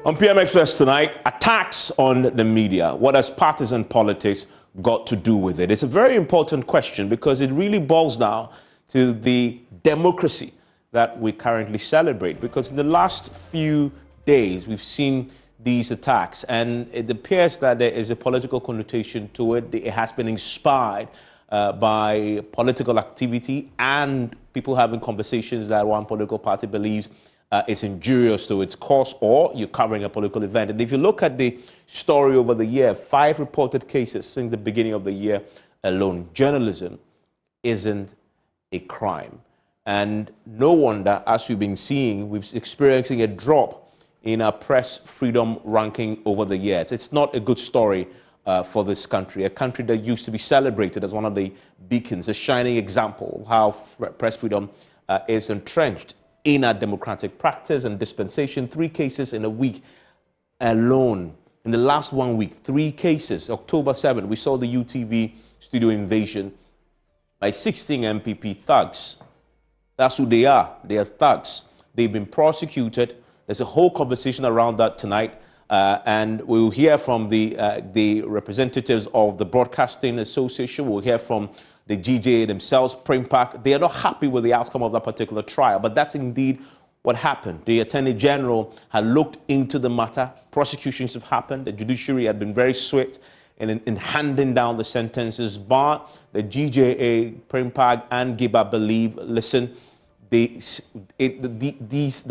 On PM Express tonight, attacks on the media. What has partisan politics got to do with it? It's a very important question because it really boils down to the democracy that we currently celebrate. Because in the last few days, we've seen these attacks, and it appears that there is a political connotation to it. It has been inspired by political activity and people having conversations that one political party believes is injurious to its cause, or you're covering a political event. And if you look at the story over the year, 5 reported cases since the beginning of the year alone. Journalism isn't a crime. And no wonder, as we've been seeing, we're experiencing a drop in our press freedom ranking over the years. It's not a good story for this country, a country that used to be celebrated as one of the beacons, a shining example of how press freedom is entrenched in our democratic practice and dispensation. 3 cases in a week alone. In the last 1 week, 3 cases. October 7th, we saw the UTV studio invasion by 16 MPP thugs. That's who they are. They are thugs. They've been prosecuted. There's a whole conversation around that tonight. And we'll hear from the representatives of the Broadcasting Association. We'll hear from the GJA themselves, Primpack. They are not happy with the outcome of that particular trial, but that's indeed what happened. The Attorney General had looked into the matter. Prosecutions have happened. The judiciary had been very swift in handing down the sentences. But the GJA, Primpack, and Giba believe, listen, the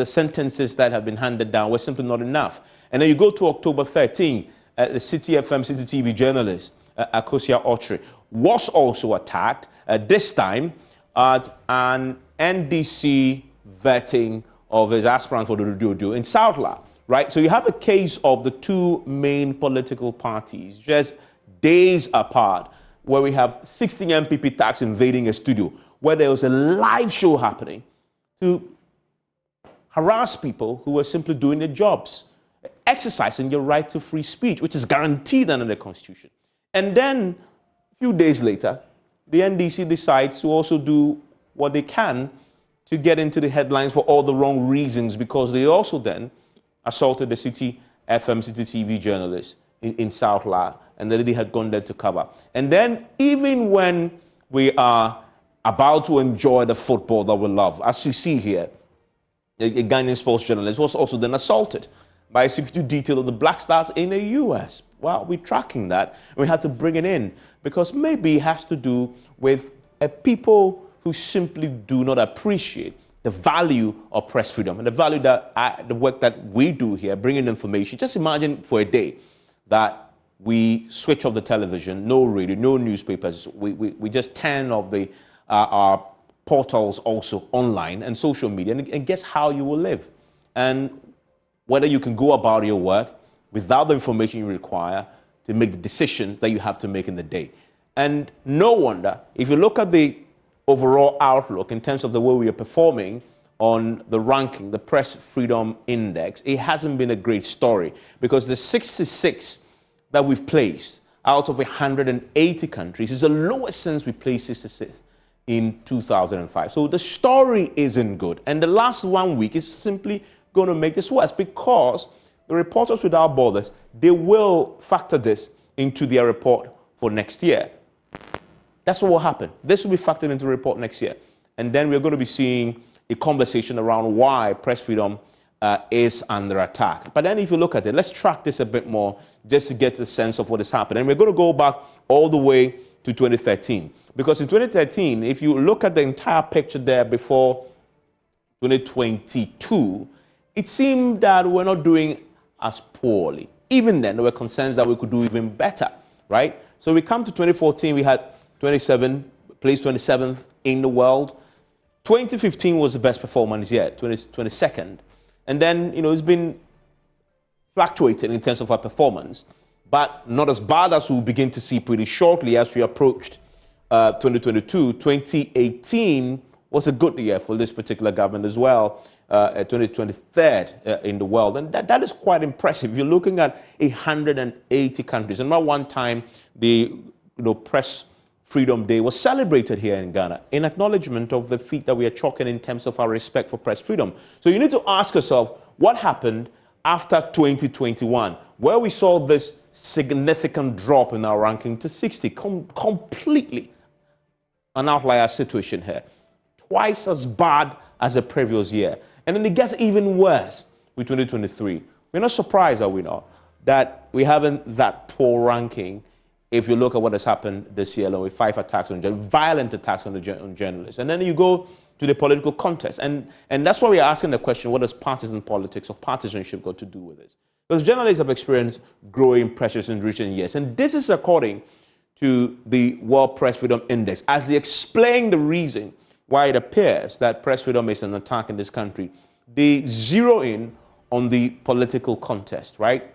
sentences that have been handed down were simply not enough. And then you go to October 13, the City FM, City TV journalist, Akosia Ochre, was also attacked, this time at an NDC vetting of his aspirant for the Dodo in Southla, right? So you have a case of the 2 main political parties just days apart, where we have 16 MPP thugs invading a studio, where there was a live show happening to harass people who were simply doing their jobs, exercising your right to free speech, which is guaranteed under the Constitution. And then a few days later, the NDC decides to also do what they can to get into the headlines for all the wrong reasons, because they also then assaulted the City FM, City TV journalist in South La, and the lady had gone there to cover. And then even when we are about to enjoy the football that we love, as you see here, a Ghanaian sports journalist was also then assaulted by a security detail of the Black Stars in the US. Well, we're tracking that, and we had to bring it in because maybe it has to do with people who simply do not appreciate the value of press freedom and the value that the work that we do here, bringing information. Just imagine for a day that we switch off the television, no radio, no newspapers. We just turn off our portals also online and social media, and guess how you will live. And whether you can go about your work without the information you require to make the decisions that you have to make in the day. And no wonder, if you look at the overall outlook in terms of the way we are performing on the ranking, the Press Freedom Index, it hasn't been a great story, because the 66 that we've placed out of 180 countries is the lowest since we placed 66 in 2005. So the story isn't good. And the last 1 week is simply going to make this worse, because the Reporters Without Borders, they will factor this into their report for next year. That's what will happen. This will be factored into the report next year. And then we're going to be seeing a conversation around why press freedom is under attack. But then if you look at it, let's track this a bit more just to get the sense of what is happening. And we're going to go back all the way to 2013. Because in 2013, if you look at the entire picture there before 2022, it seemed that we're not doing as poorly. Even then, there were concerns that we could do even better, right? So we come to 2014, we had placed 27th in the world. 2015 was the best performance yet, 22nd. And then, it's been fluctuating in terms of our performance, but not as bad as we'll begin to see pretty shortly as we approached 2022. 2018 was a good year for this particular government as well. 2023rd in the world, and that is quite impressive. You're looking at 180 countries, and not one time the Press Freedom Day was celebrated here in Ghana in acknowledgement of the feat that we are chalking in terms of our respect for press freedom. So you need to ask yourself, what happened after 2021, where we saw this significant drop in our ranking to 60, completely an outlier situation here. Twice as bad as the previous year. And then it gets even worse with 2023. We're not surprised, are we not, that we haven't that poor ranking if you look at what has happened this year alone with 5 attacks on violent attacks on journalists. And then you go to the political context. And that's why we're asking the question, what does partisan politics or partisanship got to do with this? Because journalists have experienced growing pressures in recent years. And this is according to the World Press Freedom Index, as they explain the reason why it appears that press freedom is an attack in this country. They zero in on the political contest, right?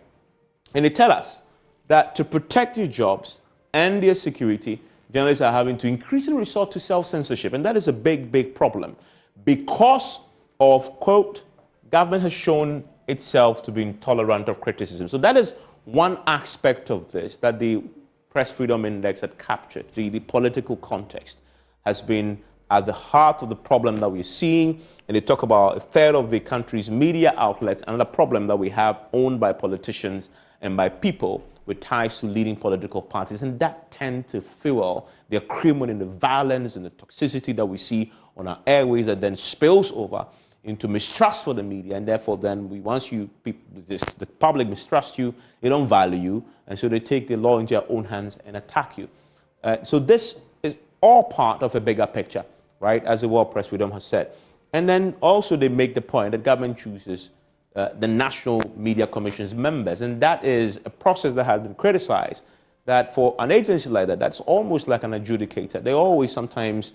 And they tell us that to protect their jobs and their security, journalists are having to increasingly resort to self-censorship. And that is a big, big problem because of, quote, government has shown itself to be intolerant of criticism. So that is one aspect of this that the Press Freedom Index had captured. The political context has been at the heart of the problem that we're seeing. And they talk about a third of the country's media outlets, another problem that we have owned by politicians and by people with ties to leading political parties. And that tend to fuel the accruement in the violence and the toxicity that we see on our airways that then spills over into mistrust for the media. And therefore then the public mistrust you, they don't value you, and so they take the law into their own hands and attack you. So this is all part of a bigger picture, right, as the World Press Freedom has said. And then also they make the point that government chooses the National Media Commission's members, and that is a process that has been criticized, that for an agency like that, that's almost like an adjudicator. They always sometimes,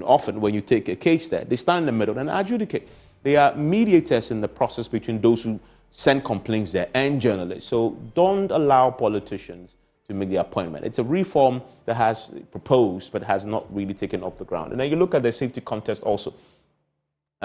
often when you take a case there, they stand in the middle and adjudicate. They are mediators in the process between those who send complaints there and journalists. So don't allow politicians to make the appointment. It's a reform that has proposed but has not really taken off the ground. And then you look at the safety contest also.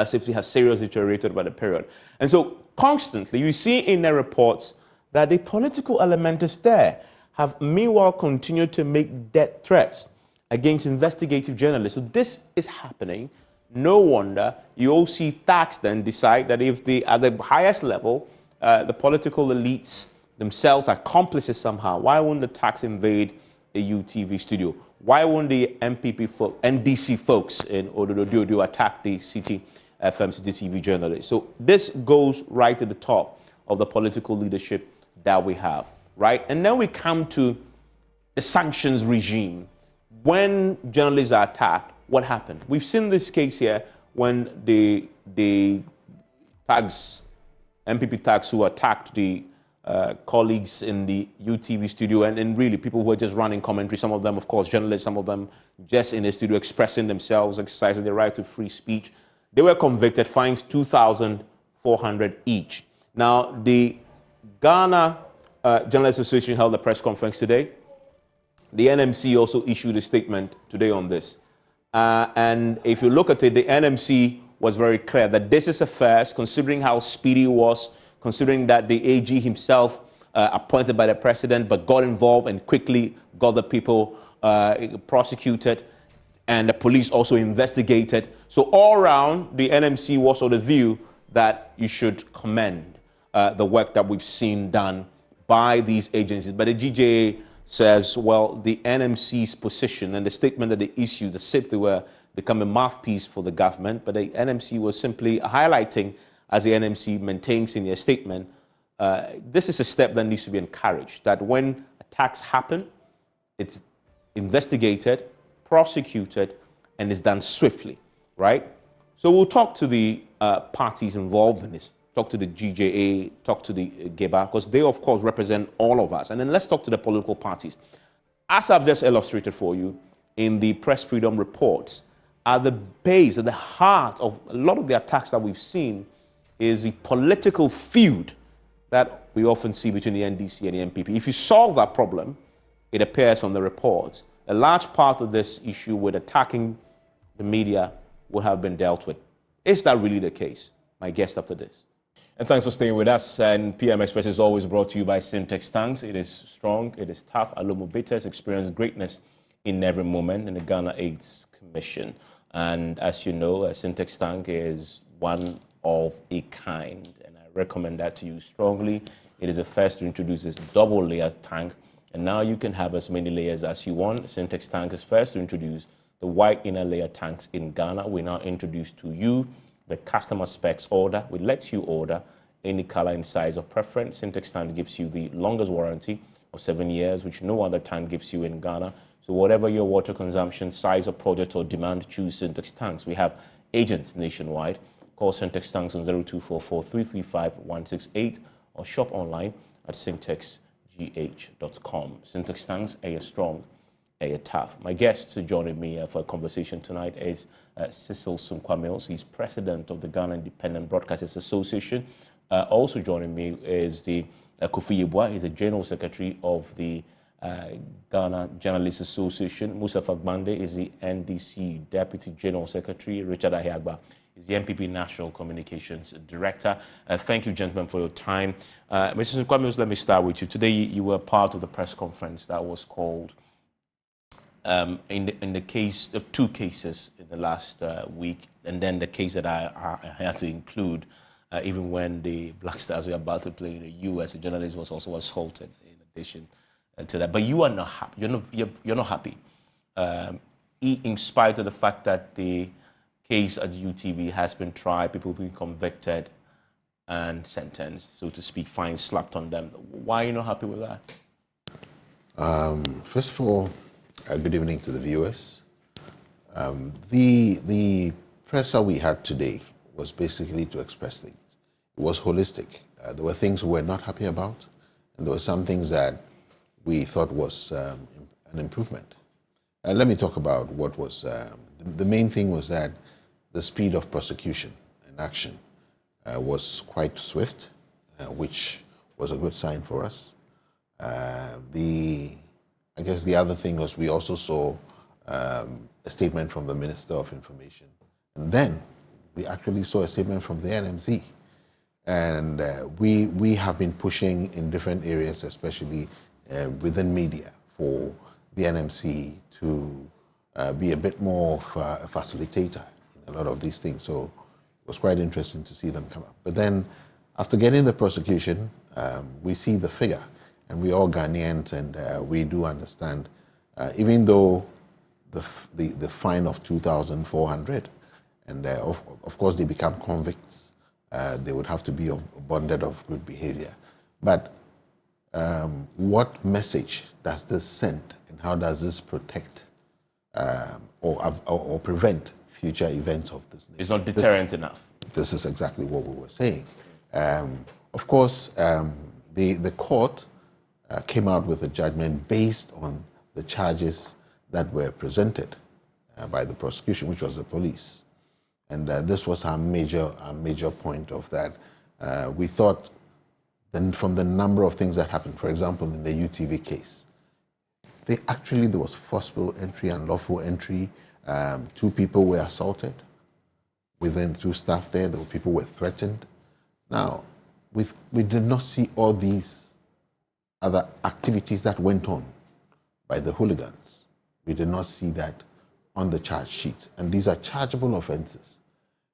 Safety has seriously deteriorated by the period. And so constantly you see in their reports that the political element is there, have meanwhile continued to make death threats against investigative journalists. So this is happening. No wonder you all see Tanks then decide that if at the highest level, the political elites themselves are accomplices somehow, why wouldn't the Tanks invade a UTV studio? Why wouldn't the NDC folks in Ododo attack the City FM, City TV journalists? So this goes right to the top of the political leadership that we have, right? And then we come to the sanctions regime. When journalists are attacked, what happened? We've seen this case here when the Tags, MPP Tags who attacked the colleagues in the UTV studio and really people who were just running commentary, some of them, of course, journalists, some of them just in the studio expressing themselves, exercising their right to free speech. They were convicted, fines $2,400 each. Now, the Ghana Journalists Association held a press conference today. The NMC also issued a statement today on this. And if you look at it, the NMC was very clear that this is a first, considering how speedy it was, considering that the AG himself appointed by the president but got involved and quickly got the people prosecuted, and the police also investigated. So all around, the NMC was of the view that you should commend the work that we've seen done by these agencies. But the GJA says, well, the NMC's position and the statement that they issued, as if they were become a mouthpiece for the government, but the NMC was simply highlighting, as the NMC maintains in their statement, this is a step that needs to be encouraged, that when attacks happen, it's investigated, prosecuted, and is done swiftly, right? So we'll talk to the parties involved in this, talk to the GJA, talk to the GEBA, because they, of course, represent all of us. And then let's talk to the political parties. As I've just illustrated for you in the press freedom reports, at the base, at the heart of a lot of the attacks that we've seen is the political feud that we often see between the NDC and the MPP. If you solve that problem, it appears from the reports, a large part of this issue with attacking the media will have been dealt with. Is that really the case? My guest after this. And thanks for staying with us. And PM Express is always brought to you by Synex Tanks. It is strong, it is tough. Alomo Bitters experience greatness in every moment in the Ghana AIDS Commission. And as you know, Synex Tank is one of a kind. And I recommend that to you strongly. It is the first to introduce this double-layer tank, and now you can have as many layers as you want. Synex Tanks is first to introduce the white inner layer tanks in Ghana. We now introduce to you the customer specs order, which lets you order any color and size of preference. Synex Tanks gives you the longest warranty of 7 years, which no other tank gives you in Ghana. So whatever your water consumption, size of project, or demand, choose Synex Tanks. We have agents nationwide. Call Synex Tanks on 0244-335-168 or shop online at syntexgh.com. Synex Tanks, a strong, a tough. My guest joining me for a conversation tonight is Cecil Sunkwamils. He's president of the Ghana Independent Broadcasters Association. Also joining me is the Kofi Yeboah. He's the general secretary of the Ghana Journalists Association. Mustafa Gbande is the NDC Deputy General Secretary. Richard Ahiagba is the MPP National Communications Director. Thank you, gentlemen, for your time. Mr. Sunkwamils, let me start with you. Today, you were part of the press conference that was called in the case of two cases in the last week, and then the case that I had to include, even when the Black Stars were about to play in the U.S., the journalist was also assaulted in addition to that. But you are not happy. You're not happy, in spite of the fact that the case at UTV has been tried, people have been convicted and sentenced, so to speak, fines slapped on them. Why are you not happy with that? First of all, good evening to the viewers. The press that we had today was basically to express things. It was holistic. There were things we were not happy about, and there were some things that we thought was an improvement. Let me talk about what was the main thing was that the speed of prosecution and action was quite swift, which was a good sign for us. I guess the other thing was we also saw a statement from the Minister of Information, and then we actually saw a statement from the NMC. And we have been pushing in different areas, especially within media, for the NMC to be a bit more of a facilitator in a lot of these things. So it was quite interesting to see them come up. But then after getting the prosecution, we see the figure, and we all Ghanaians, and we do understand, even though the fine of 2,400, and of course they become convicts, they would have to be bonded of good behavior. But what message does this send, and how does this protect or prevent future events of this nature? It's not deterrent enough. This is exactly what we were saying. Of course, the court came out with a judgment based on the charges that were presented by the prosecution, which was the police. And this was our major point of that. We thought then from the number of things that happened, for example, in the UTV case, there was forcible entry and lawful entry. 2 people were assaulted within 2 staff there. There were people were threatened. Now, we did not see all these other activities that went on by the hooligans. We did not see that on the charge sheet. And these are chargeable offenses.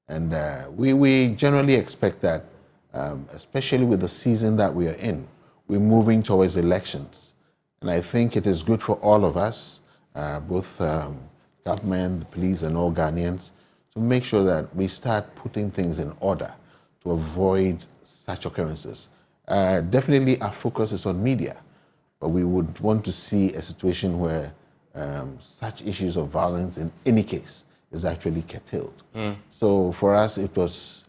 And we generally expect that, especially with the season that we are in, we're moving towards elections. And I think it is good for all of us, both government, the police, and all Ghanaians, to make sure that we start putting things in order to avoid such occurrences. Definitely our focus is on media, but we would want to see a situation where such issues of violence in any case is actually curtailed. So for us, it was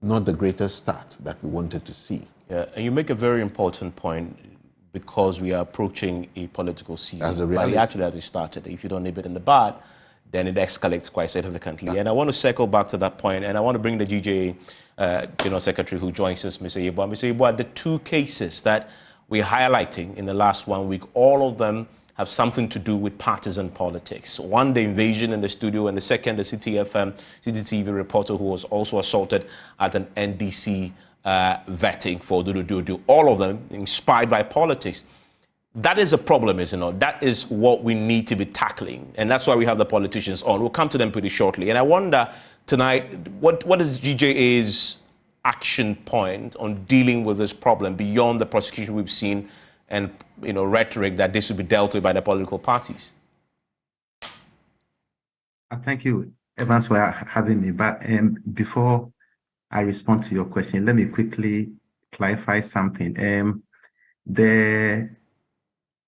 not the greatest start that we wanted to see. Yeah, and you make a very important point, because we are approaching a political season. As a reality. But actually, as we started, if you don't nip it in the bud, then it escalates quite significantly. Yeah. And I want to circle back to that point, and I want to bring the GJA General Secretary who joins us, Mr. Yeboah. Mr. Yeboah, the 2 cases that we're highlighting in the last 1 week, all of them have something to do with partisan politics. One, the invasion in the studio, and the second, the CTTV reporter who was also assaulted at an NDC vetting for do. All of them inspired by politics. That is a problem, isn't it? That is what we need to be tackling. And that's why we have the politicians on. We'll come to them pretty shortly. And I wonder tonight, what is GJA's action point on dealing with this problem beyond the prosecution we've seen and rhetoric that this should be dealt with by the political parties? Thank you, Evans, for having me. But before I respond to your question, let me quickly clarify something. The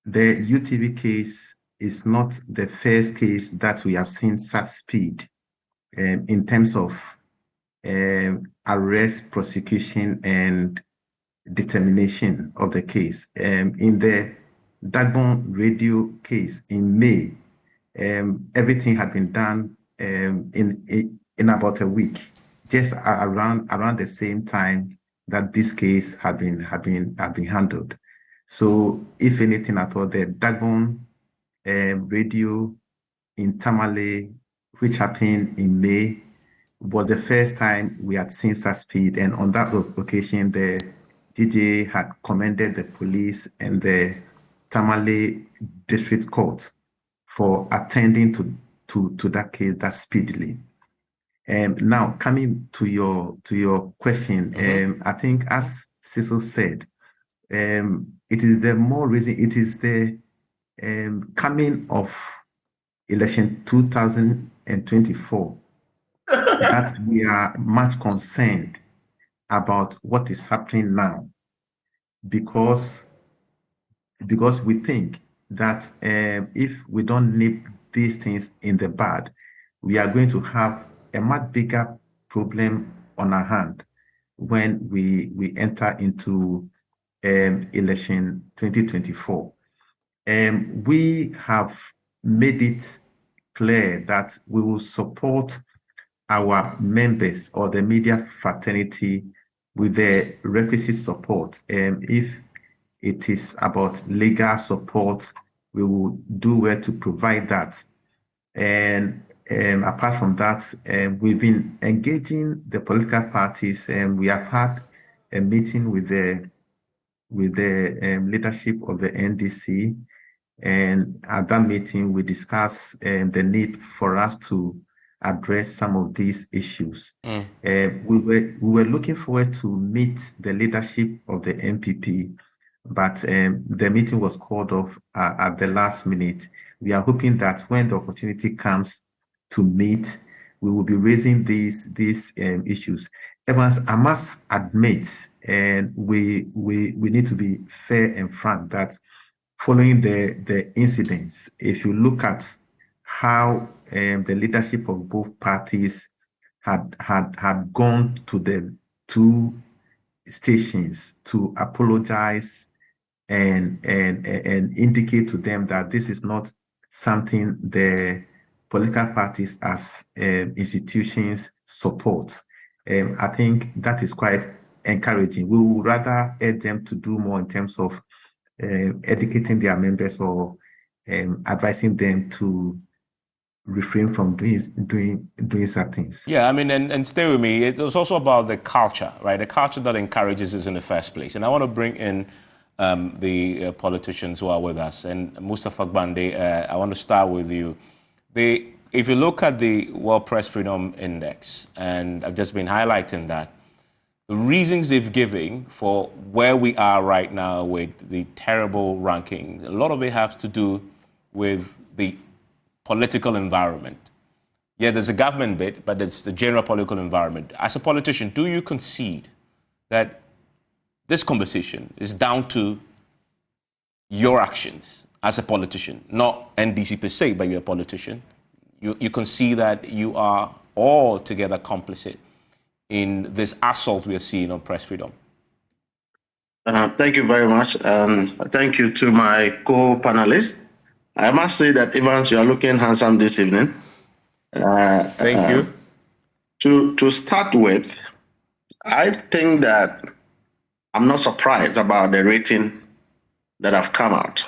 UTV case is not the first case that we have seen such speed in terms of arrest, prosecution, and determination of the case. In the Dagbon radio case in May, everything had been done in about a week, just around the same time that this case had been handled. So, if anything at all, the Dagbon radio in Tamale, which happened in May, was the first time we had seen such speed. And on that occasion, the DJ had commended the police and the Tamale District Court for attending to that case that speedily. Now, coming to your question, I think as Cecil said, it is the more reason, it is the coming of election 2024 that we are much concerned about what is happening now, because we think that if we don't nip these things in the bud, we are going to have a much bigger problem on our hand when we enter into election 2024. We have made it clear that we will support our members or the media fraternity with the requisite support. If it is about legal support, we will do well to provide that. And apart from that, we've been engaging the political parties, and we have had a meeting with the leadership of the NDC. And at that meeting, we discussed the need for us to address some of these issues. We were looking forward to meet the leadership of the NPP, but the meeting was called off at the last minute. We are hoping that when the opportunity comes to meet, we will be raising these issues. Evans, I must admit, and we need to be fair and frank, that following the incidents, if you look at how the leadership of both parties had gone to the two stations to apologize and indicate to them that this is not something the political parties as institutions support. I think that is quite encouraging. We would rather urge them to do more in terms of educating their members or advising them to refrain from doing certain things. Yeah, I mean, and stay with me. It was also about the culture, right? The culture that encourages this in the first place. And I want to bring in the politicians who are with us. And Mustafa Gbande, I want to start with you. If you look at the World Press Freedom Index, and I've just been highlighting that, the reasons they've given for where we are right now with the terrible ranking, a lot of it has to do with the political environment. Yeah, there's a government bit, but there's the general political environment. As a politician, do you concede that this conversation is down to your actions as a politician, not NDC per se, but you're a politician? You concede that you are altogether complicit in this assault we are seeing on press freedom? Thank you very much. Thank you to my co-panelists. I must say that, Evans, you are looking handsome this evening. Thank you. To start with, I think that I'm not surprised about the rating that have come out.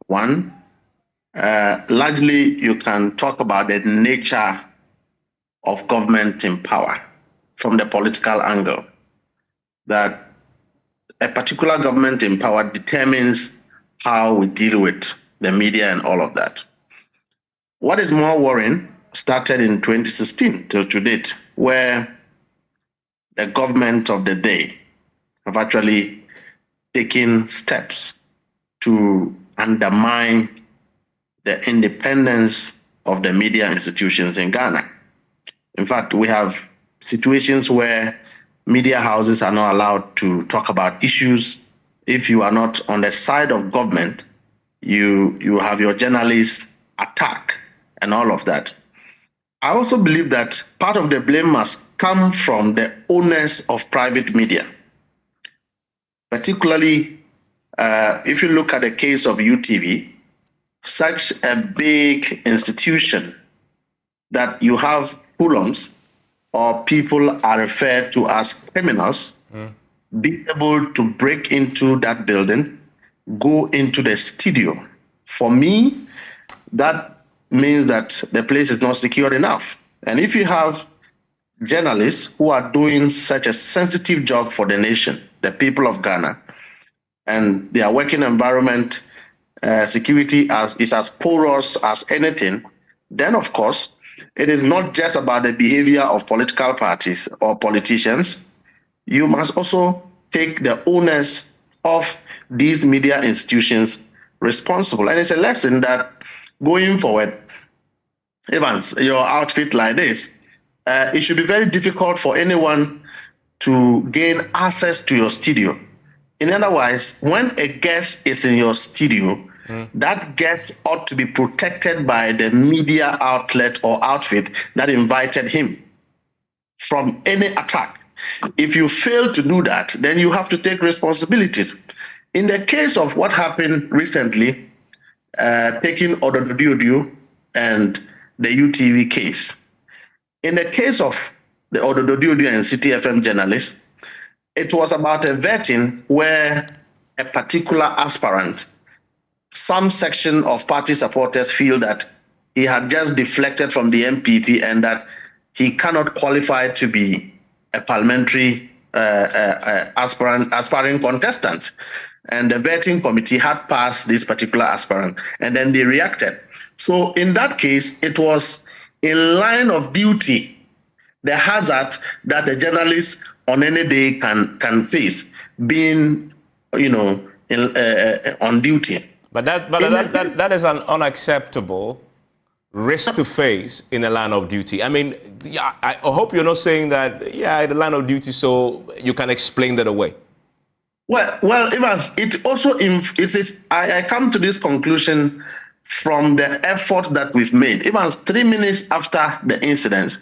One, largely you can talk about the nature of government in power from the political angle, that a particular government in power determines how we deal with the media and all of that. What is more worrying started in 2016 till to date, where the government of the day have actually taken steps to undermine the independence of the media institutions in Ghana. In fact, we have situations where media houses are not allowed to talk about issues. If you are not on the side of government, you have your journalists attack and all of that. I also believe that part of the blame must come from the owners of private media. Particularly, if you look at the case of UTV, such a big institution that you have hoodlums or people are referred to as criminals, be able to break into that building, go into the studio. For me, that means that the place is not secure enough. And if you have journalists who are doing such a sensitive job for the nation, the people of Ghana, and their working environment security is as porous as anything, then of course, it is not just about the behavior of political parties or politicians. You must also take the owners of these media institutions responsible. And it's a lesson that going forward, Evans, your outfit like this, it should be very difficult for anyone to gain access to your studio. In other words, when a guest is in your studio, that guest ought to be protected by the media outlet or outfit that invited him from any attack. If you fail to do that, then you have to take responsibilities. In the case of what happened recently, taking Odododio and the UTV case, in the case of the Odododio and City FM journalists, it was about a vetting where a particular aspirant, some section of party supporters feel that he had just deflected from the MPP and that he cannot qualify to be a parliamentary aspiring contestant. And the vetting committee had passed this particular aspirant, and then they reacted. So in that case, it was in line of duty, the hazard that the journalist on any day can face, being, on duty. But that is an unacceptable risk to face in a line of duty. I mean, I hope you're not saying that, the line of duty, so you can explain that away. Well, Evans, it also I come to this conclusion from the effort that we've made. Evans, 3 minutes after the incident,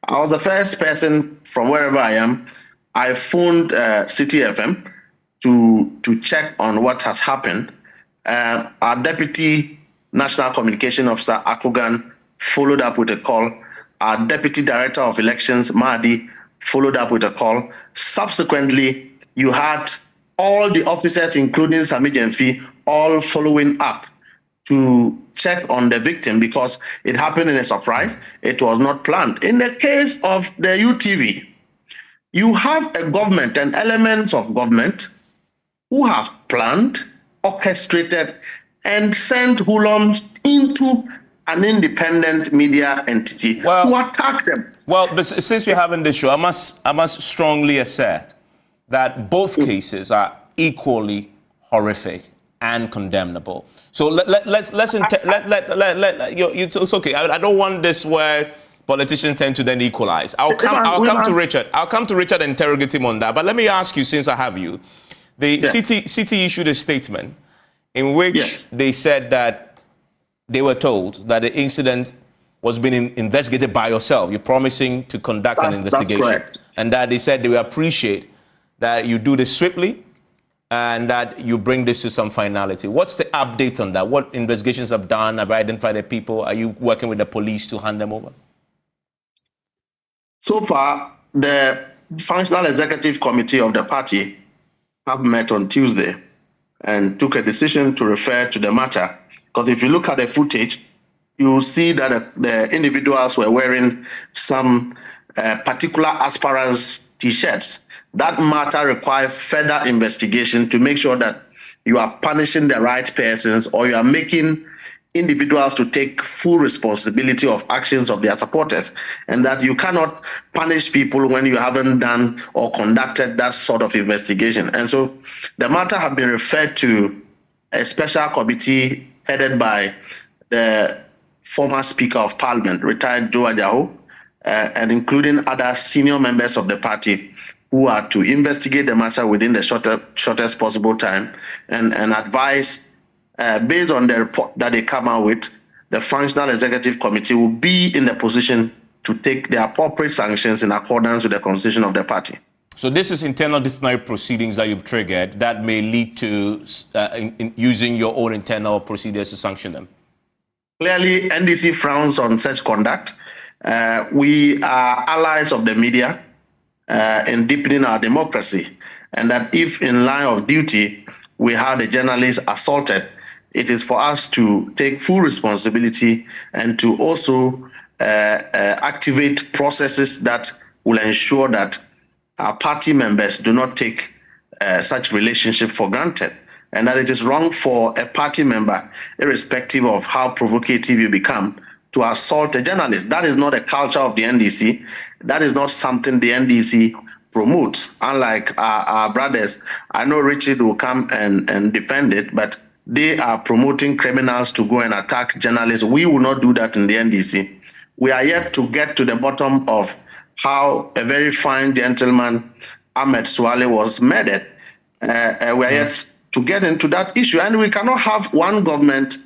I was the first person from wherever I am. I phoned City FM to check on what has happened. Our Deputy National Communication Officer, Akogan, followed up with a call. Our Deputy Director of Elections, Mahdi, followed up with a call. Subsequently, you had all the officers, including Sami Jemfi, all following up to check on the victim because it happened in a surprise. It was not planned. In the case of the UTV, you have a government and elements of government who have planned, orchestrated, and sent hoodlums into an independent media entity to attack them. Well, but since we're having this show, I must strongly assert that both cases are equally horrific and condemnable. So it's okay. I don't want this where politicians tend to then equalize. I'll come to Richard. I'll come to Richard and interrogate him on that. But let me ask you, since I have you, the city issued a statement in which they said that they were told that the incident was being investigated by yourself. You're promising to conduct an investigation. That's correct. And that they said they will appreciate that you do this swiftly and that you bring this to some finality. What's the update on that? What investigations have done? Have you identified the people? Are you working with the police to hand them over? So far, the Functional Executive Committee of the party have met on Tuesday and took a decision to refer to the matter. Because if you look at the footage, you will see that the individuals were wearing some particular aspirants T-shirts. That matter requires further investigation to make sure that you are punishing the right persons or you are making individuals to take full responsibility of actions of their supporters, and that you cannot punish people when you haven't done or conducted that sort of investigation. And so the matter have been referred to a special committee headed by the former Speaker of Parliament, retired Joe Ajaho, and including other senior members of the party, who are to investigate the matter within the shortest possible time and advise. Based on the report that they come out with, the Functional Executive Committee will be in the position to take the appropriate sanctions in accordance with the constitution of the party. So this is internal disciplinary proceedings that you've triggered that may lead to in using your own internal procedures to sanction them? Clearly, NDC frowns on such conduct. We are allies of the media in deepening our democracy, and that if in line of duty we have the journalists assaulted, it is for us to take full responsibility and to also activate processes that will ensure that our party members do not take such relationship for granted, and that it is wrong for a party member, irrespective of how provocative you become, to assault a journalist. That is not a culture of the NDC. That is not something the NDC promotes. Unlike our brothers, I know Richard will come and defend it, but they are promoting criminals to go and attack journalists. We will not do that in the NDC. We are yet to get to the bottom of how a very fine gentleman, Ahmed Swale, was murdered. We are yet to get into that issue, and we cannot have one government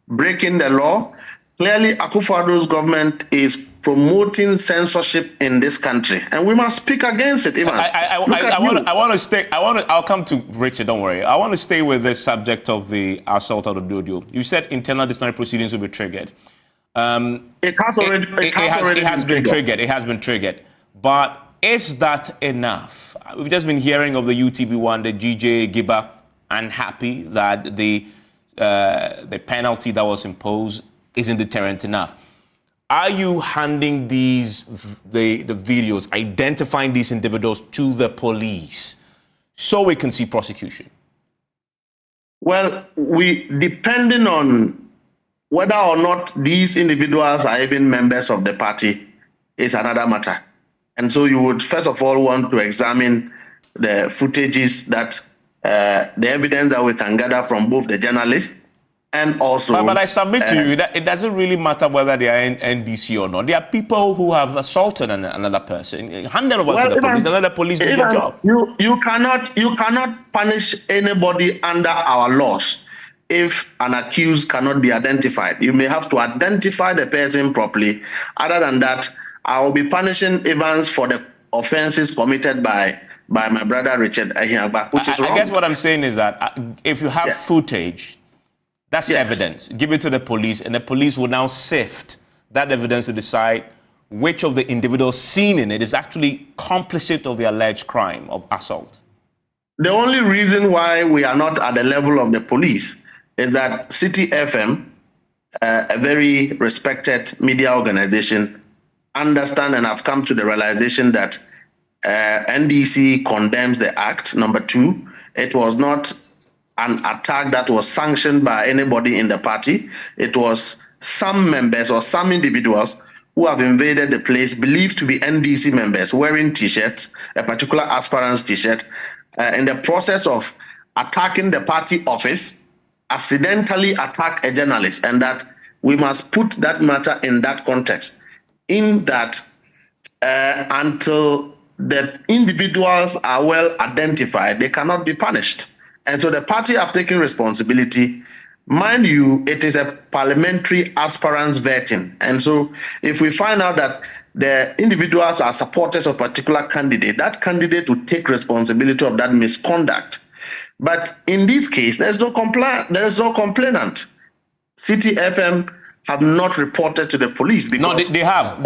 breaking the law. Clearly, Akufo-Addo's government is promoting censorship in this country, and we must speak against it. I'll come to Richard, don't worry. I want to stay with the subject of the assault on Ododio. You said internal disciplinary proceedings will be triggered. It has been triggered. It has been triggered. But is that enough? We've just been hearing of the UTB one, the GJ Giba, unhappy that the penalty that was imposed isn't deterrent enough. Are you handing the videos, identifying these individuals to the police so we can see prosecution? Well, depending on whether or not these individuals are even members of the party is another matter. And so you would first of all want to examine the footages that the evidence that we can gather from both the journalists and also... But I submit to you that it doesn't really matter whether they are in NDC or not. There are people who have assaulted another person, handed over to the police, and let the police do their job. You cannot punish anybody under our laws if an accused cannot be identified. You may have to identify the person properly. Other than that, I will be punishing Evans for the offenses committed by my brother Richard Ahiagba, which is wrong. I guess what I'm saying is that if you have footage, that's evidence. Give it to the police, and the police will now sift that evidence to decide which of the individuals seen in it is actually complicit of the alleged crime of assault. The only reason why we are not at the level of the police is that City FM, a very respected media organization, understand and have come to the realization that NDC condemns the act. Number two, it was not an attack that was sanctioned by anybody in the party. It was some members or some individuals who have invaded the place believed to be NDC members wearing T-shirts, a particular aspirant's T-shirt, in the process of attacking the party office, accidentally attack a journalist, and that we must put that matter in that context, in that until the individuals are well identified, they cannot be punished. And so the party have taken responsibility. Mind you, it is a parliamentary aspirants vetting. And so if we find out that the individuals are supporters of a particular candidate, that candidate will take responsibility of that misconduct. But in this case, there's no complainant. City FM have not reported to the police because... No, they have.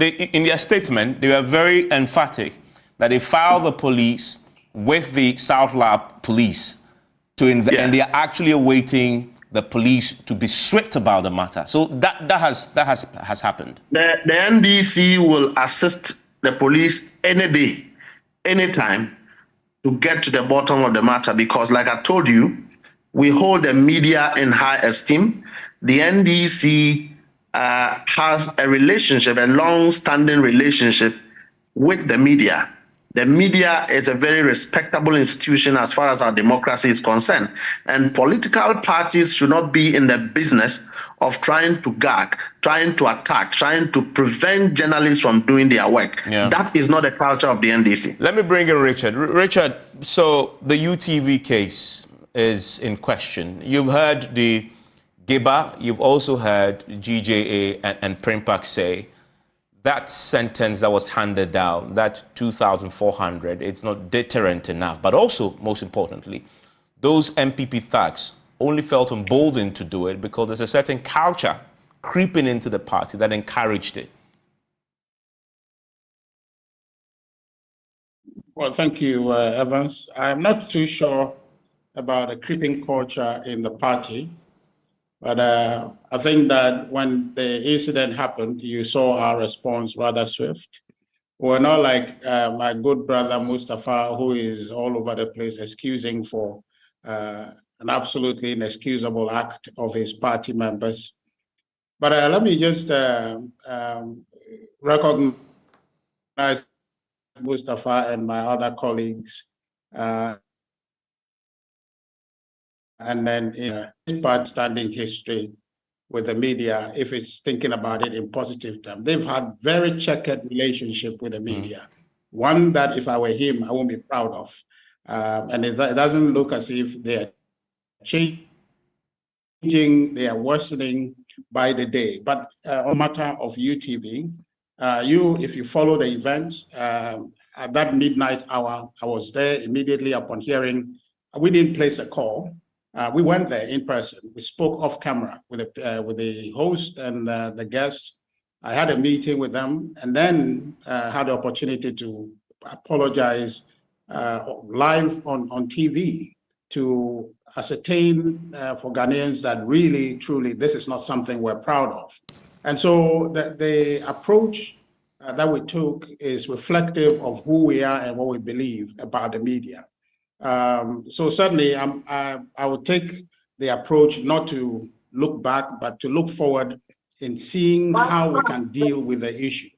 In their statement, they were very emphatic that they filed the police with the South Lab police and they are actually awaiting the police to be swift about the matter. So that has happened. The NDC will assist the police any day, any time, to get to the bottom of the matter, because like I told you, We hold the media in high esteem. The NDC has a relationship, a long-standing relationship with the media. The media is a very respectable institution as far as our democracy is concerned. And political parties should not be in the business of trying to gag, trying to attack, trying to prevent journalists from doing their work. Yeah. That is not the culture of the NDC. Let me bring in Richard. Richard, so the UTV case is in question. You've heard the GIBA, you've also heard GJA and Primpak say that sentence that was handed down, that 2,400, it's not deterrent enough. But also, most importantly, those MPP thugs only felt emboldened to do it because there's a certain culture creeping into the party that encouraged it. Well, thank you, Evans. I'm not too sure about the creeping culture in the party, but I think that when the incident happened, you saw our response rather swift. We're not like my good brother Mustafa, who is all over the place excusing for an absolutely inexcusable act of his party members. But let me just recognize Mustafa and my other colleagues, and then in his part standing history with the media, if it's thinking about it in positive terms. They've had very checkered relationship with the media. One that if I were him, I won't be proud of. And it doesn't look as if they're changing, they are worsening by the day. But on the matter of UTV, if you follow the event, at that midnight hour, I was there immediately upon hearing. We didn't place a call. We went there in person. We spoke off camera with the host and the guest. I had a meeting with them and then had the opportunity to apologize live on TV to ascertain for Ghanaians that really, truly, this is not something we're proud of. And so the approach that we took is reflective of who we are and what we believe about the media. So certainly I would take the approach not to look back, but to look forward in seeing how we can deal with the issue.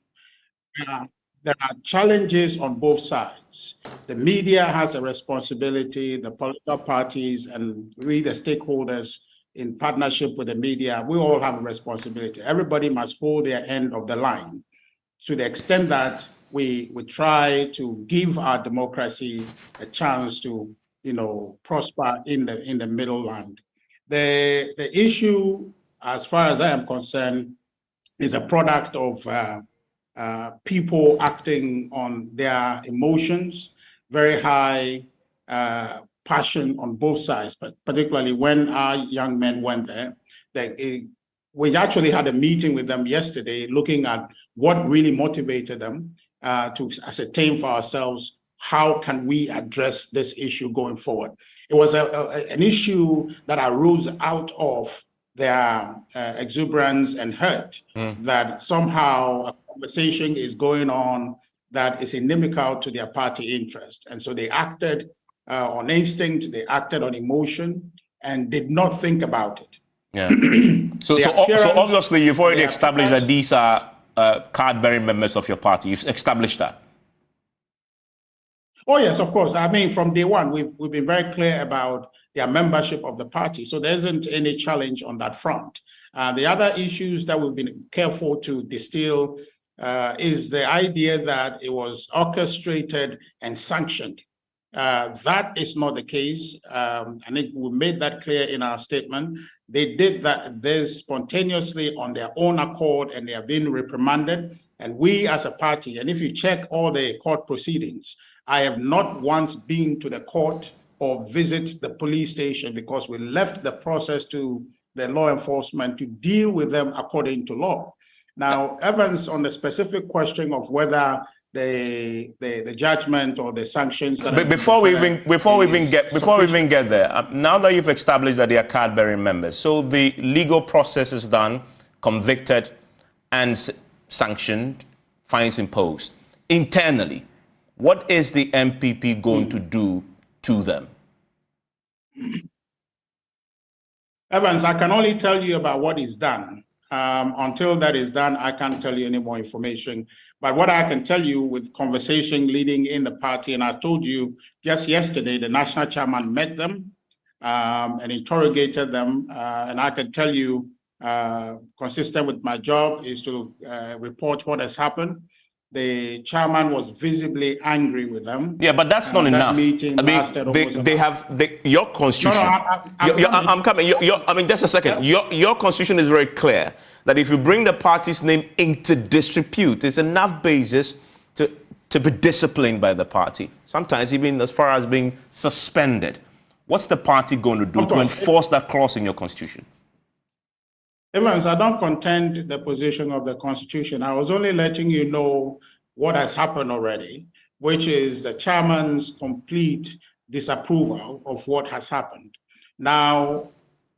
There are challenges on both sides. The media has a responsibility, the political parties and we, the stakeholders in partnership with the media, we all have a responsibility. Everybody must hold their end of the line to the extent that we try to give our democracy a chance to, prosper in the middle land. The issue, as far as I am concerned, is a product of people acting on their emotions, very high passion on both sides, but particularly when our young men went there. We actually had a meeting with them yesterday looking at what really motivated them to ascertain for ourselves how can we address this issue going forward. It was an issue that arose out of their exuberance and hurt that somehow a conversation is going on that is inimical to their party interest. And so they acted on instinct, they acted on emotion, and did not think about it. Yeah. So obviously you've already established that these are card-bearing members of your party. You've established that. Oh, yes, of course. I mean, from day one, we've been very clear about their membership of the party. So there isn't any challenge on that front. The other issues that we've been careful to distill is the idea that it was orchestrated and sanctioned. That is not the case. I think we made that clear in our statement. They did that this spontaneously on their own accord, and they have been reprimanded. And we as a party, and if you check all the court proceedings, I have not once been to the court or visit the police station because we left the process to the law enforcement to deal with them according to law. Now, Evans, on the specific question of whether the judgment or the sanctions. But before we even get there, now that you've established that they are card-bearing members, so the legal process is done, convicted, and sanctioned, fines imposed. Internally, what is the MPP going to do to them? Evans, I can only tell you about what is done. Until that is done, I can't tell you any more information. But what I can tell you with conversation leading in the party, and I told you just yesterday, the national chairman met them and interrogated them. And I can tell you, consistent with my job, is to report what has happened. The chairman was visibly angry with them. Yeah, but that's not enough. That meeting lasted almost your constitution. I'm coming. I mean, just a second. Your constitution is very clear that if you bring the party's name into disrepute, there's enough basis to be disciplined by the party. Sometimes even as far as being suspended. What's the party going to do to enforce that clause in your constitution? Evans, I don't contend the position of the Constitution. I was only letting you know what has happened already, which is the chairman's complete disapproval of what has happened. Now,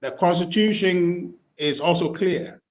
the Constitution is also clear.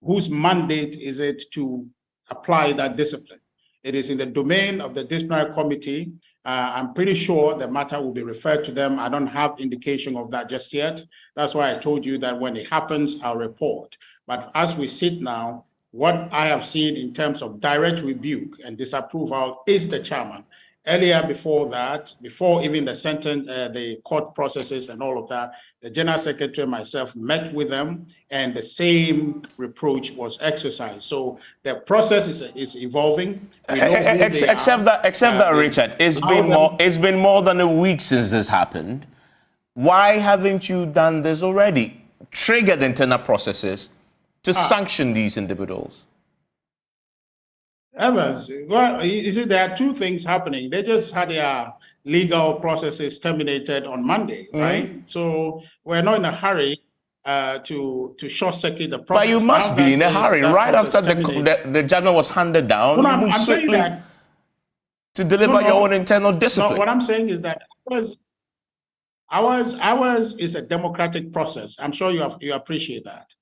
Whose mandate is it to apply that discipline? It is in the domain of the disciplinary committee. I'm pretty sure the matter will be referred to them. I don't have indication of that just yet. That's why I told you that when it happens, I'll report. But as we sit now, what I have seen in terms of direct rebuke and disapproval is the chairman. Earlier before that, before even the sentence, the court processes and all of that, the general secretary and myself met with them and the same reproach was exercised. So the process is evolving. Except that, Richard, it's been more than a week since this happened. Why haven't you done this already? Triggered internal processes to sanction these individuals? Evans, well, you see, there are two things happening. They just had their legal processes terminated on Monday, right? So we're not in a hurry to short-circuit the process. But you must be in a hurry. Right after the judgment was handed down, well, you moved swiftly to deliver your own internal discipline. No, what I'm saying is that ours is a democratic process. I'm sure you appreciate that.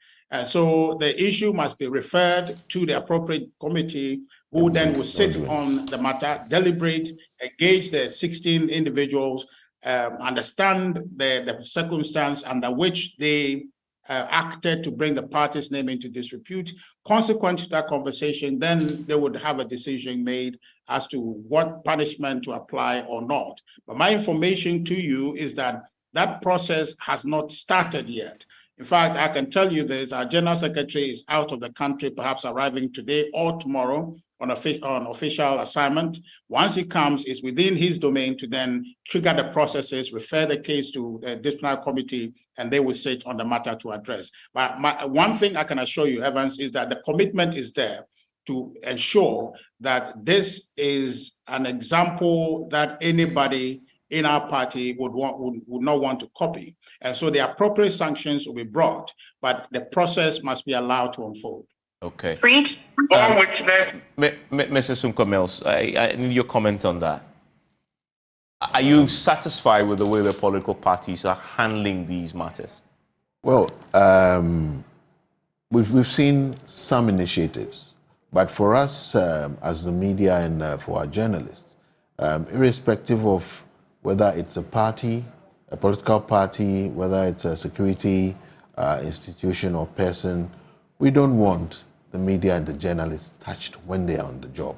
So the issue must be referred to the appropriate committee, who then will sit on the matter, deliberate, engage the 16 individuals, understand the circumstance under which they acted to bring the party's name into disrepute. Consequent to that conversation, then they would have a decision made as to what punishment to apply or not. But my information to you is that that process has not started yet. In fact, I can tell you this, our General Secretary is out of the country, perhaps arriving today or tomorrow on official assignment. Once he comes, it's within his domain to then trigger the processes, refer the case to the disciplinary committee, and they will sit on the matter to address. But one thing I can assure you, Evans, is that the commitment is there to ensure that this is an example that anybody in our party would not want to copy. And so the appropriate sanctions will be brought, but the process must be allowed to unfold. Okay. Mr. Sunko Mills, I need your comment on that. Are you satisfied with the way the political parties are handling these matters? Well, we've seen some initiatives, but for us as the media and for our journalists, irrespective of whether it's a party, a political party, whether it's a security institution or person, we don't want the media and the journalists touched when they are on the job.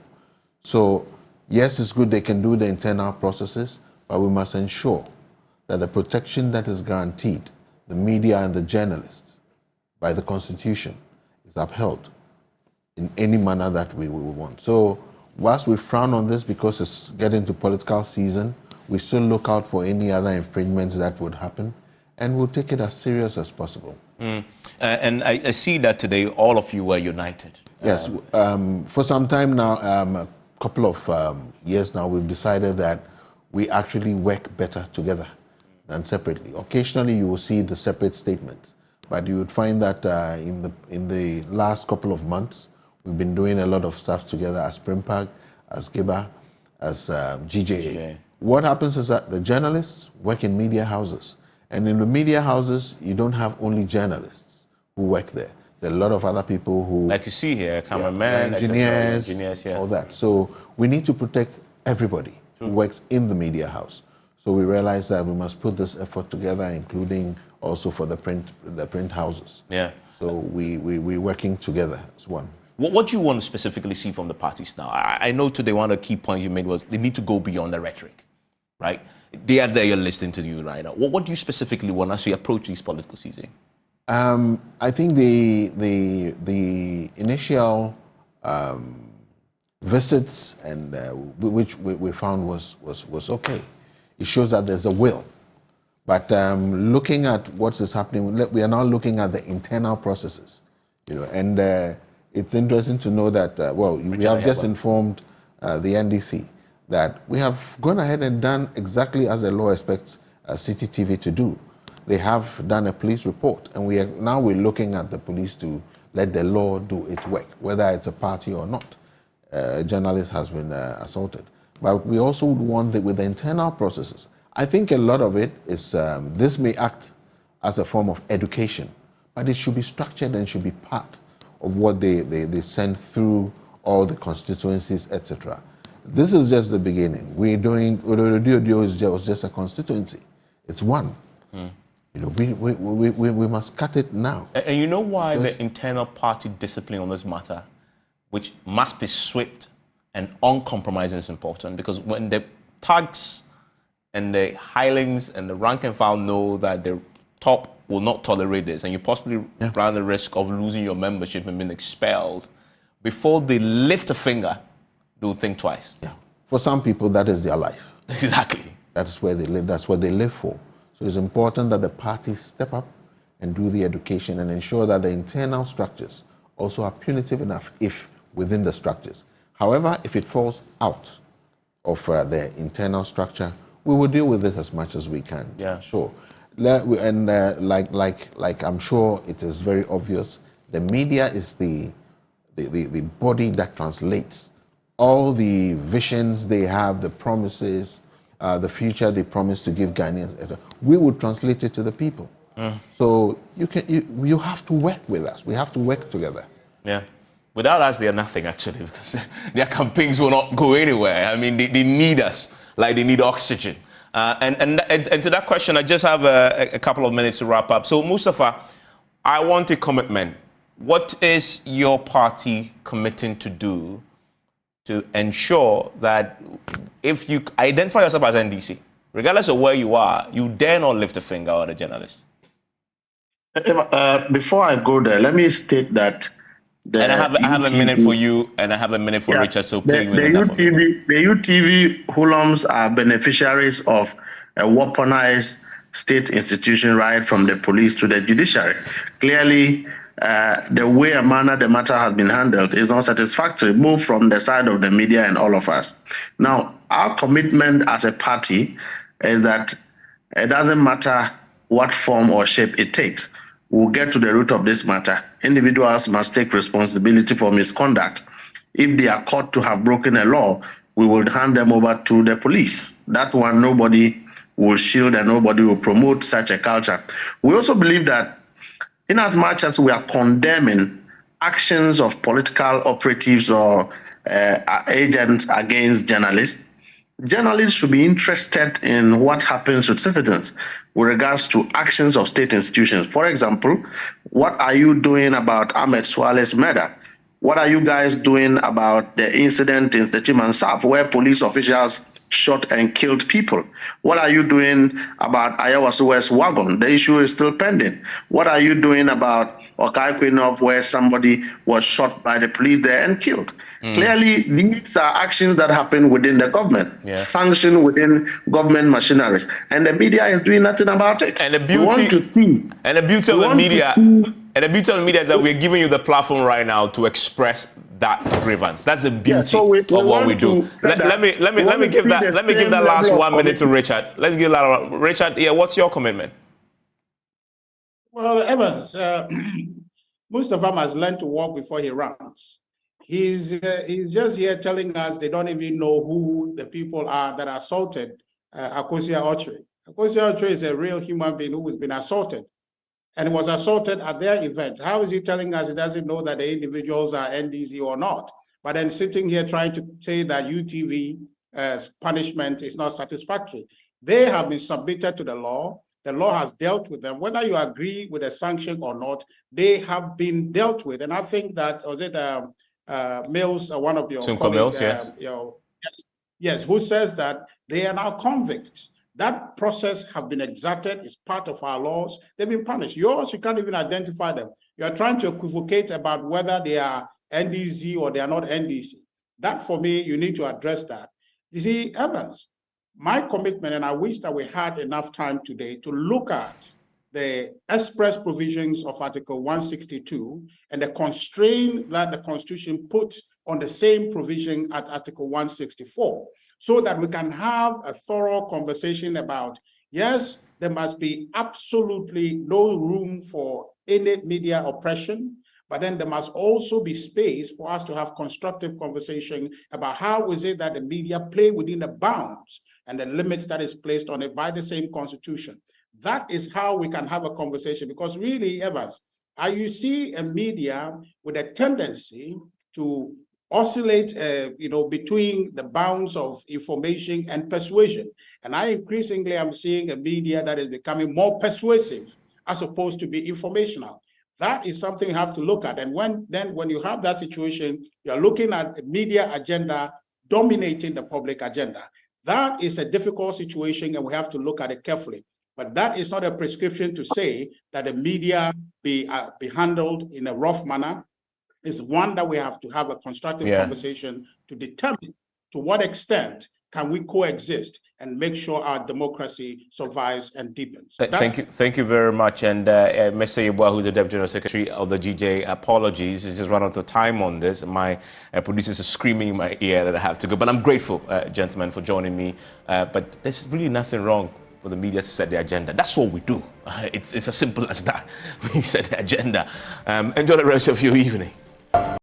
So, yes, it's good they can do the internal processes, but we must ensure that the protection that is guaranteed the media and the journalists by the Constitution is upheld in any manner that we want. So, whilst we frown on this because it's getting to political season, we still look out for any other infringements that would happen, and we'll take it as serious as possible. And I see that today all of you were united. Yes, for some time now, a couple of years now, we've decided that we actually work better together than separately. Occasionally, you will see the separate statements, but you would find that in the last couple of months, we've been doing a lot of stuff together as Primpag, as Giba, as GJA. What happens is that the journalists work in media houses. And in the media houses, you don't have only journalists who work there. There are a lot of other people who... Like you see here, cameramen, engineers, all that. So we need to protect everybody who works in the media house. So we realized that we must put this effort together, including also for the print houses. Yeah. So we're working together as one. What do you want to specifically see from the parties now? I know today one of the key points you made was they need to go beyond the rhetoric, right? They are there, you're listening to you right now. What do you specifically want as we approach this political season? I think the initial visits and which we found was okay. It shows that there's a will. But looking at what is happening, we are now looking at the internal processes, and it's interesting to know that, we have just informed the NDC that we have gone ahead and done exactly as the law expects City TV to do. They have done a police report, and we're looking at the police to let the law do its work, whether it's a party or not. A journalist has been assaulted. But we also would want with the internal processes. I think a lot of it is, this may act as a form of education, but it should be structured and should be part of what they send through all the constituencies, etc. This is just the beginning. We're doing, was just a constituency. It's one. We must cut it now. And you know why the internal party discipline on this matter, which must be swift and uncompromising, is important? Because when the thugs and the hirelings and the rank and file know that the top will not tolerate this, and you possibly run the risk of losing your membership and being expelled, before they lift a finger, they'll think twice. Yeah. For some people, that is their life. Exactly. That's where they live. That's what they live for. So it's important that the parties step up and do the education and ensure that the internal structures also are punitive enough if within the structures. However, if it falls out of the internal structure, we will deal with it as much as we can. Yeah. Sure. And like I'm sure it is very obvious, the media is the body that translates all the visions they have, the promises, the future they promise to give Ghanaians. We would translate it to the people. So you have to work with us. We have to work together. Yeah. Without us, they are nothing, actually, because their campaigns will not go anywhere. I mean, they need us like they need oxygen. And to that question, I just have a couple of minutes to wrap up. So, Mustafa, I want a commitment. What is your party committing to do to ensure that if you identify yourself as NDC, regardless of where you are, you dare not lift a finger at a journalist? Before I go there, let me state that and I have a minute for you, and I have a minute for Richard. So the UTV hoodlums are beneficiaries of a weaponized state institution, right from the police to the judiciary. Clearly, the way and manner the matter has been handled is not satisfactory, both from the side of the media and all of us. Now, our commitment as a party is that it doesn't matter what form or shape it takes. We'll get to the root of this matter. Individuals must take responsibility for misconduct. If they are caught to have broken a law, we will hand them over to the police. That one, nobody will shield and nobody will promote such a culture. We also believe that in as much as we are condemning actions of political operatives or agents against journalists, journalists should be interested in what happens to citizens with regards to actions of state institutions. For example, what are you doing about Ahmed Swale's murder? What are you guys doing about the incident in Stechiman South where police officials shot and killed people? What are you doing about Ayawaso West Wagon? The issue is still pending. What are you doing about Okai Quinop where somebody was shot by the police there and killed? Clearly, these are actions that happen within the government, sanctioned within government machineries, and the media is doing nothing about it. And the beauty of the media is that we're giving you the platform right now to express that grievance. That's the beauty of what we do. Let me give that last 1 minute to Richard. Let's give that Richard. Yeah, what's your commitment? Well, Evans, Mustafa must learn to walk before he runs. He's just here telling us they don't even know who the people are that assaulted Akosia Ochre. Akosia Ochre is a real human being who has been assaulted and was assaulted at their event. How is he telling us he doesn't know that the individuals are NDC or not? But then sitting here trying to say that UTV punishment is not satisfactory. They have been submitted to the law. The law has dealt with them. Whether you agree with a sanction or not, they have been dealt with. And I think that, was it Mills, one of your colleagues, Mills, yes. Yes, who says that they are now convicts. That process have been exacted. It's part of our laws. They've been punished. Yours, you can't even identify them. You are trying to equivocate about whether they are NDC or they are not NDC. That, for me, you need to address that. You see, Evans, my commitment, and I wish that we had enough time today to look at the express provisions of Article 162 and the constraint that the Constitution put on the same provision at Article 164, so that we can have a thorough conversation about, yes, there must be absolutely no room for any media oppression, but then there must also be space for us to have constructive conversation about how is it that the media play within the bounds and the limits that is placed on it by the same Constitution. That is how we can have a conversation, because really, Evans, you see a media with a tendency to oscillate, between the bounds of information and persuasion. And I increasingly am seeing a media that is becoming more persuasive as opposed to be informational. That is something you have to look at. And when you have that situation, you're looking at the media agenda dominating the public agenda. That is a difficult situation, and we have to look at it carefully. But that is not a prescription to say that the media be handled in a rough manner. It's one that we have to have a constructive conversation to determine to what extent can we coexist and make sure our democracy survives and deepens. Thank you very much. And Mr. Yeboah, who's the Deputy General Secretary of the GJ, apologies. It's just run out of time on this. My producers are screaming in my ear that I have to go. But I'm grateful, gentlemen, for joining me. But there's really nothing wrong for the media to set the agenda. That's what we do. It's as simple as that. We set the agenda. Enjoy the rest of your evening.